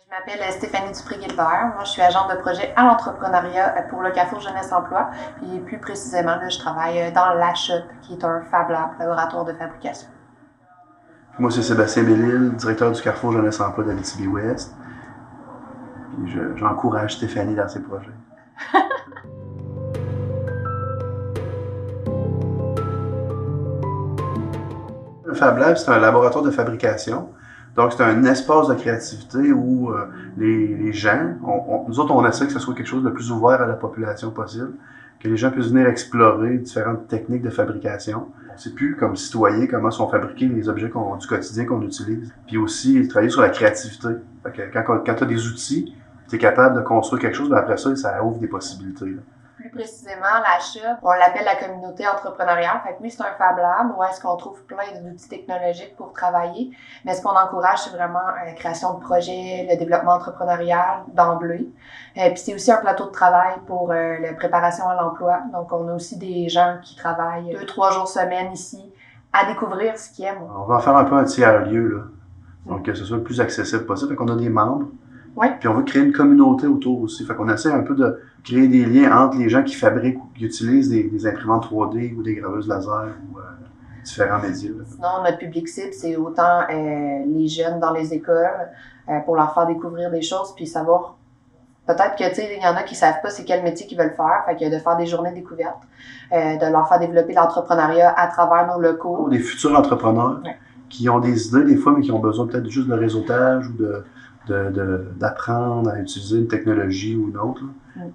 Je m'appelle Stéphanie Dupré-Guilbert. Moi, je suis agente de projet à l'entrepreneuriat pour le Carrefour Jeunesse Emploi. Puis plus précisément, là, je travaille dans l'HUP, qui est un Fab Lab, laboratoire de fabrication. Moi, c'est Sébastien Bellil, directeur du Carrefour Jeunesse Emploi d'Abitibi-Ouest. Puis j'encourage Stéphanie dans ses projets. Un Fab Lab, c'est un laboratoire de fabrication. Donc, c'est un espace de créativité où les gens, nous autres, on essaie que ce soit quelque chose de plus ouvert à la population possible, que les gens puissent venir explorer différentes techniques de fabrication. On ne sait plus, comme citoyens, comment sont fabriqués les objets du quotidien qu'on utilise. Puis aussi, travailler sur la créativité. Fait que quand tu as des outils, tu es capable de construire quelque chose, mais après ça ouvre des possibilités. Là. Plus précisément, l'HUP, on l'appelle la communauté entrepreneuriale. Fait que oui, c'est un Fab Lab où est-ce qu'on trouve plein d'outils technologiques pour travailler. Mais ce qu'on encourage, c'est vraiment la création de projets, le développement entrepreneurial d'emblée. Puis c'est aussi un plateau de travail pour la préparation à l'emploi. Donc, on a aussi des gens qui travaillent 2-3 jours semaine ici à découvrir ce qu'ils aiment. On va en faire un peu un tiers-lieu, là. Donc, que ce soit le plus accessible possible. Fait qu'on a des membres. Oui. Puis on veut créer une communauté autour aussi. Fait qu'on essaie un peu de créer des liens entre les gens qui fabriquent ou qui utilisent des imprimantes 3D ou des graveuses laser ou différents médias. Là. Sinon, notre public cible, c'est autant les jeunes dans les écoles pour leur faire découvrir des choses puis savoir. Peut-être que, tu sais, il y en a qui savent pas c'est quel métier qu'ils veulent faire. Fait que de faire des journées de découverte, de leur faire développer l'entrepreneuriat à travers nos locaux. Des futurs entrepreneurs qui ont des idées des fois, mais qui ont besoin peut-être juste de réseautage ou d'apprendre à utiliser une technologie ou une autre.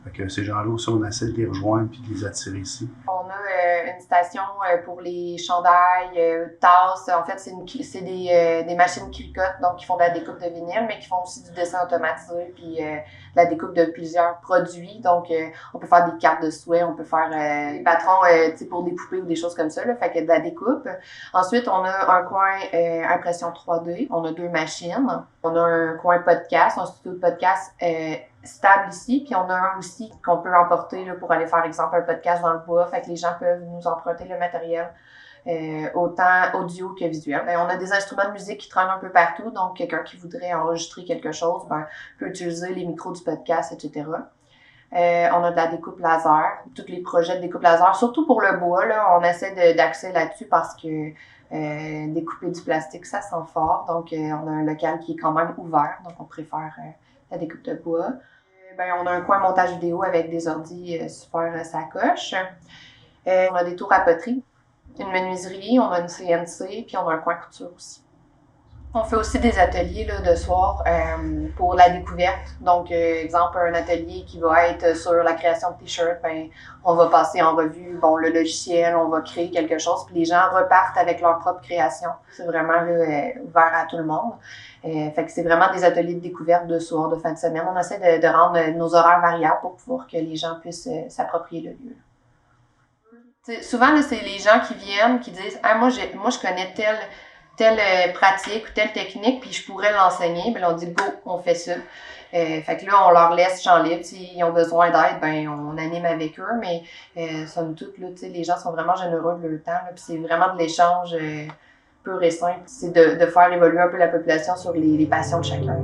Fait que ces gens-là aussi, on essaie de les rejoindre puis de les attirer ici. On a une station pour les chandails, tasses. En fait, c'est des machines cricottes, donc qui font de la découpe de vinyle, mais qui font aussi du dessin automatisé puis de la découpe de plusieurs produits. Donc, on peut faire des cartes de souhait, on peut faire des patrons pour des poupées ou des choses comme ça. Là, fait que de la découpe. Ensuite, on a un coin impression 3D. On a 2 machines. On a un coin podcast, un studio de podcast stable ici, puis on a un aussi qu'on peut emporter là, pour aller faire, exemple, un podcast dans le bois. Fait que les gens peuvent nous emprunter le matériel, autant audio que visuel. On a des instruments de musique qui traînent un peu partout, donc quelqu'un qui voudrait enregistrer quelque chose peut utiliser les micros du podcast, etc. On a de la découpe laser, tous les projets de découpe laser, surtout pour le bois, là, on essaie d'axer là-dessus parce que découper du plastique, ça sent fort. Donc, on a un local qui est quand même ouvert, donc on préfère la découpe de bois. On a un coin montage vidéo avec des ordis super sacoche. On a des tours à poterie, une menuiserie, on a une CNC, puis on a un coin couture aussi. On fait aussi des ateliers là, de soir pour la découverte. Donc, exemple, un atelier qui va être sur la création de t-shirts, on va passer en revue le logiciel, on va créer quelque chose, puis les gens repartent avec leur propre création. C'est vraiment là, ouvert à tout le monde. Fait que c'est vraiment des ateliers de découverte de soir, de fin de semaine. On essaie de rendre nos horaires variables pour pouvoir que les gens puissent s'approprier le lieu. T'sais, souvent, là, c'est les gens qui viennent, qui disent « Ah, moi, je connais telle pratique ou telle technique, puis je pourrais l'enseigner. » Bien, on dit « Go, on fait ça. » Fait que là, on leur laisse champ libre. S'ils ont besoin d'aide, on anime avec eux. Mais somme toute, là, les gens sont vraiment généreux de leur temps. Là, puis c'est vraiment de l'échange pur et simple. C'est de faire évoluer un peu la population sur les passions de chacun.